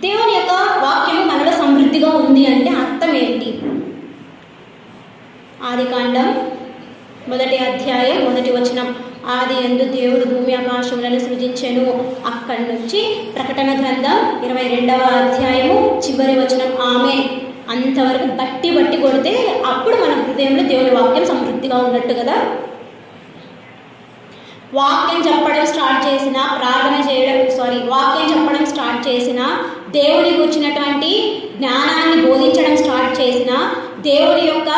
దేవుని యొక్క వాక్యము మనలో సమృద్ధిగా ఉంది అంటే అర్థం ఏంటి? ఆదికాండం 1వ అధ్యాయం 1వ వచనం, ఆది యందు దేవుడు భూమి ఆకాశములను సృజించెను. అక్కడి నుంచి ప్రకటన గ్రంథం 22వ అధ్యాయము చివరి వచనం ఆమేన్ అంతవరకు బట్టి కొడితే అప్పుడు మన హృదయంలో దేవుని వాక్యం సమృద్ధిగా ఉన్నట్టు కదా. వాక్యం చెప్పడం స్టార్ట్ చేసిన, వాక్యం చెప్పడం స్టార్ట్ చేసిన, దేవుని గురించినటువంటి జ్ఞానాన్ని బోధించడం స్టార్ట్ చేసిన, దేవుని యొక్క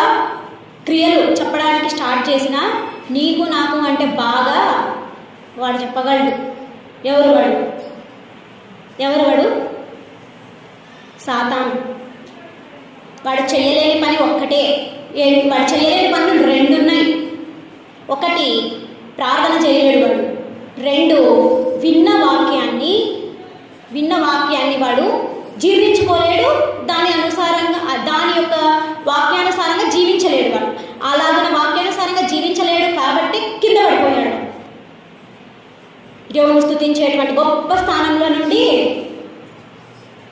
క్రియలు చెప్పడానికి స్టార్ట్ చేసిన, నీకు నాకు అంటే బాగా వాడు చెప్పగలడు. ఎవరు వాడు? సాతాను. వాడు చేయలేని పని ఒక్కటే. వాడు చేయలేని పనులు 2 ఉన్నాయి. 1 ప్రార్థన చేయలేడు వాడు. 2 విన్న వాక్యాన్ని వాడు జీర్ణించుకోలేడు. దాని యొక్క వాక్యానుసారంగా జీవించలేడు వాడు. అలాగన వాక్యానుసారంగా జీవించలేడు కాబట్టి కింద పడిపోయాడు. దేవుని స్తుతించేటువంటి గొప్ప స్థానంలో నుండి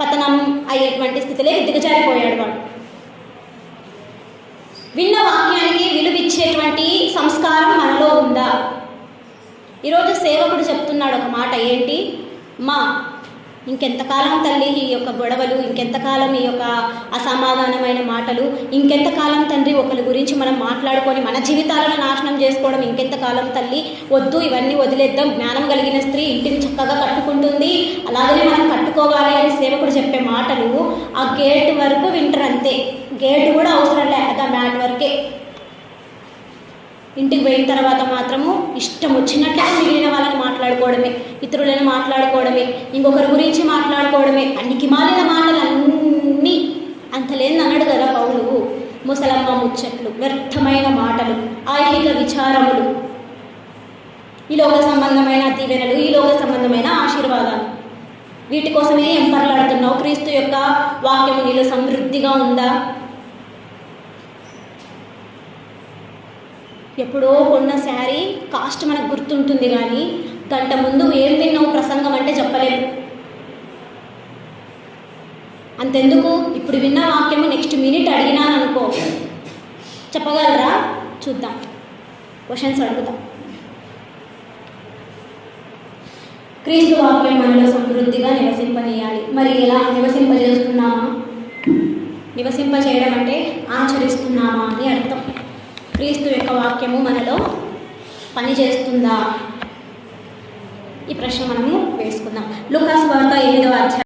పతనం అయ్యేటువంటి స్థితిలో దిగజారిపోయాడు వాడు. విన్న వాక్యానికి విలువిచ్చేటువంటి సంస్కారం మనలో ఉందా? ఈరోజు సేవకుడు చెప్తున్నాడు ఒక మాట, ఏంటి? ఇంకెంతకాలం తల్లి ఈ యొక్క గొడవలు, ఇంకెంతకాలం ఈ యొక్క అసమాధానమైన మాటలు, ఇంకెంతకాలం తండ్రి ఒకరి గురించి మనం మాట్లాడుకొని మన జీవితాలను నాశనం చేసుకోవడం, ఇంకెంతకాలం తల్లి, వద్దు, ఇవన్నీ వదిలేద్దాం. జ్ఞానం కలిగిన స్త్రీ ఇంటిని చక్కగా కట్టుకుంటుంది, అలాగనే మనం కట్టుకోవాలి అని సేవకుడు చెప్పే మాటలు ఆ గేట్ వరకు వింటారు అంతే. గేట్ కూడా అవసరం లేక మ్యాట్ వరకే. ఇంటికి పోయిన తర్వాత మాత్రము ఇష్టం వచ్చినట్టుగా మిగిలిన వాళ్ళని మాట్లాడుకోవడమే, ఇతరులను మాట్లాడుకోవడమే, ఇంకొకరి గురించి మాట్లాడుకోవడమే, అన్నికి మాలిన మాటలన్నీ అంతలేని అన్నాడు కదా పౌలు. ముసలమ్మ ముచ్చట్లు, వ్యర్థమైన మాటలు, ఐహిక విచారములు, ఈ లోక సంబంధమైన దీవెనలు, ఈ లోక సంబంధమైన ఆశీర్వాదాలు, వీటి కోసమే ఎంపర్లాడుతున్నావు. క్రీస్తు యొక్క వాక్యము నీలో సమృద్ధిగా ఉందా? ఎప్పుడో కొన్న శారీ కాస్ట్ మనకు గుర్తుంటుంది, కానీ గంట ముందు ఏం తిన్నావు ప్రసంగం అంటే చెప్పలేము. అంతెందుకు, ఇప్పుడు విన్న వాక్యము నెక్స్ట్ మినిట్ అడిగినాను అనుకో, చెప్పగలరా? చూద్దాం, క్వశ్చన్స్ అడుగుతాం. క్రీస్తు వాక్యం మనలో సమృద్ధిగా నివసింపజేయాలి. మరి ఎలా నివసింపజేస్తున్నామా? నివసింపజేయడం అంటే ఆచరిస్తున్నామా అని అర్థం. క్రీస్తు యొక్క వాక్యము మనలో పనిచేస్తుందా? ఈ ప్రశ్న మనము వేసుకుందాం. లూకా సువార్త 8వ అధ్యాయం